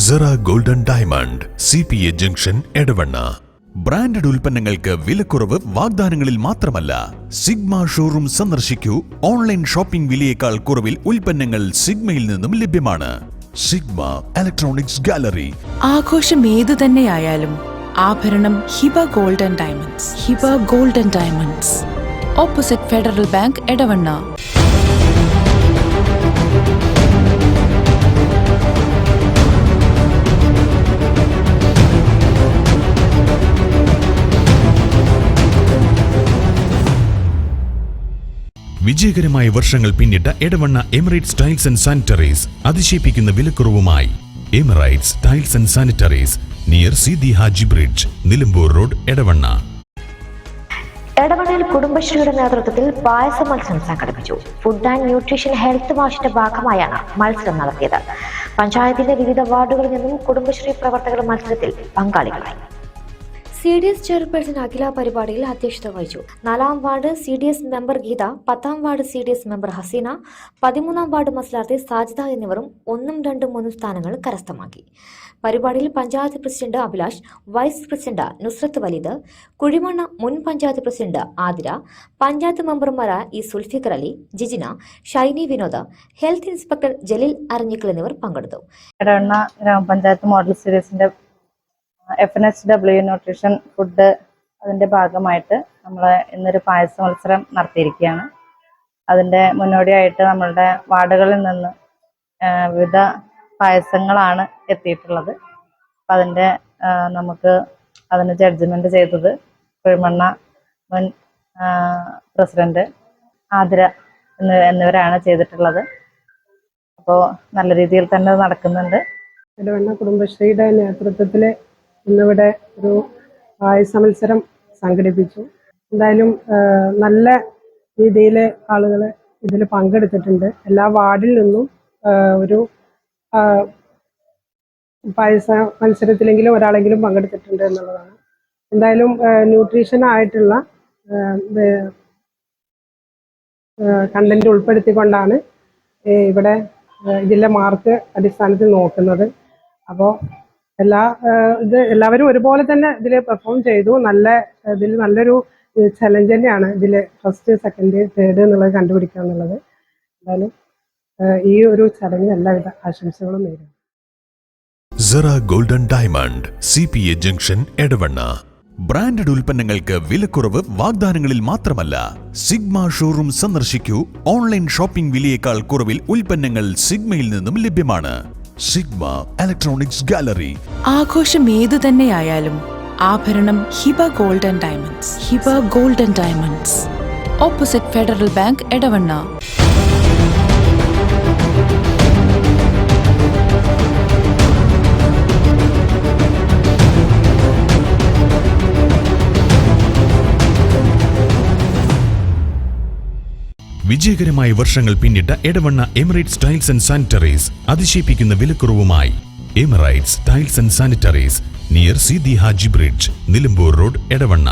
Zara Golden Diamond, CPA Junction, Edavanna. Branded ഉൽപ്പന്നങ്ങൾക്ക് വിലക്കുറവ് വാഗ്ദാനങ്ങളിൽ മാത്രമല്ല. സിഗ്മ ഷോറൂം സന്ദർശിക്കൂ. ഓൺലൈൻ ഷോപ്പിംഗ് വിലയേക്കാൾ കുറവിൽ ഉൽപ്പന്നങ്ങൾ സിഗ്മയിൽ നിന്നും ലഭ്യമാണ്. Sigma electronics gallery. ആഘോഷം ഏതു തന്നെയായാലും ആഭരണം Hiba golden diamonds. Hiba golden diamonds, opposite Federal Bank, Edavanna. വിജയകരമായ വർഷങ്ങൾ പിന്നിട്ട Edavanna Emirates tiles and sanitaries അതിശയിപ്പിക്കുന്ന വിലക്കുറവുമായി. Emirates tiles and sanitaries, near Sidi Haji bridge, Nilambur road, Edavanna. എടവണ്ണയിൽ കുടുംബശ്രീയുടെ നേതൃത്വത്തിൽ പായസ മത്സരം സംഘടിപ്പിച്ചു. ഫുഡ് ആൻഡ് ന്യൂട്രീഷൻ ഹെൽത്ത് വാഷിന്റെ ഭാഗമായാണ് മത്സരം നടത്തിയത്. പഞ്ചായത്തിന്റെ വിവിധ വാർഡുകളിൽ നിന്നും കുടുംബശ്രീ പ്രവർത്തകർ മത്സരത്തിൽ പങ്കാളികളായി. CDS ചെയർപേഴ്സൺ അഖില പരിപാടിയിൽ അധ്യക്ഷത വഹിച്ചു. 4ാം വാർഡ് CDS മെമ്പർ ഗീത, 10ാം വാർഡ് CDS മെമ്പർ ഹസീന, 13ാം വാർഡ് മത്സരാർത്ഥി സാജിദ എന്നിവരും 1ഉം 2ഉം 3ഉം സ്ഥാനങ്ങൾ കരസ്ഥമാക്കി. പരിപാടിയിൽ panchayat president Abhilash, vice president Nusrath Waleed, Kuzhimanna മുൻ പഞ്ചായത്ത് പ്രസിഡന്റ് ആതിര, പഞ്ചായത്ത് മെമ്പർമാരായ E Sulfikar Ali, Jijina, Shiny Vinod, health inspector Jaleel Aranjikkal എന്നിവർ പങ്കെടുത്തു. എടവണ്ണ ഗ്രാമപഞ്ചായത്ത് മോഡൽ സീരീസിന്റെ FNHW ന്യൂട്രീഷൻ ഫുഡ് അതിൻ്റെ ഭാഗമായിട്ട് നമ്മൾ ഇന്നൊരു പായസ മത്സരം നടത്തിയിരിക്കുകയാണ്. അതിൻ്റെ മുന്നോടിയായിട്ട് നമ്മളുടെ വാർഡുകളിൽ നിന്ന് വിവിധ പായസങ്ങളാണ് എത്തിയിട്ടുള്ളത്. അപ്പം അതിൻ്റെ അതിന് ജഡ്ജ്മെൻറ്റ് ചെയ്തത് കുഴിമണ്ണ മുൻ പ്രസിഡന്റ് ആതിര എന്നിവരാണ് ചെയ്തിട്ടുള്ളത്. അപ്പോൾ നല്ല രീതിയിൽ തന്നെ നടക്കുന്നുണ്ട്. എടവണ്ണ കുടുംബശ്രീയുടെ നേതൃത്വത്തിൽ ഇന്നിവിടെ ഒരു പായസ മത്സരം സംഘടിപ്പിച്ചു. എന്തായാലും നല്ല രീതിയിൽ ആളുകൾ ഇതിൽ പങ്കെടുത്തിട്ടുണ്ട്. എല്ലാ വാർഡിൽ നിന്നും ഒരു പായസ മത്സരത്തിലെങ്കിലും ഒരാളെങ്കിലും പങ്കെടുത്തിട്ടുണ്ട് എന്നുള്ളതാണ്. എന്തായാലും ന്യൂട്രീഷൻ ആയിട്ടുള്ള കണ്ടന്റ് ഉൾപ്പെടുത്തിക്കൊണ്ടാണ് ഇവിടെ ഇതിലെ മാർക്ക് അടിസ്ഥാനത്തിൽ നോക്കുന്നത്. അപ്പോൾ എല്ലാവരും ഒരുപോലെ തന്നെ ഇതിൽ പെർഫോം ചെയ്തു. ഇതിൽ നല്ലൊരു ചലഞ്ച് തന്നെയാണ് ഇതിൽ ഫസ്റ്റ്, സെക്കൻഡ്, തേർഡ് എന്നുള്ളത് കണ്ടുപിടിക്കുക എന്നുള്ളത്. എന്തായാലും ഈ ഒരു ചടങ്ങിന് എല്ലാവിധ ആശംസകളും നേരുന്നു. Zara Golden Diamond, CPA Junction, Edavanna. Branded ഉൽപ്പന്നങ്ങൾക്ക് വിലക്കുറവ് വാഗ്ദാനങ്ങളിൽ മാത്രമല്ല. സിഗ്മ ഷോറൂം സന്ദർശിക്കൂ. ഓൺലൈൻ ഷോപ്പിംഗ് വിലയേക്കാൾ കുറവിൽ ഉൽപ്പന്നങ്ങൾ സിഗ്മയിൽ നിന്നും ലഭ്യമാണ്. Sigma electronics gallery. ആഘോഷം ഏതു തന്നെയായാലും ആഭരണം Hiba golden diamonds. Hiba golden diamonds, opposite Federal Bank, Edavanna. വിജയകരമായ വർഷങ്ങൾ പിന്നിട്ട Edavanna Emirates tiles and sanitaries അതിശയിപ്പിക്കുന്ന വിലക്കുറവുമായി. Emirates tiles and sanitaries, near Sidi Haji bridge, Nilambur road, Edavanna.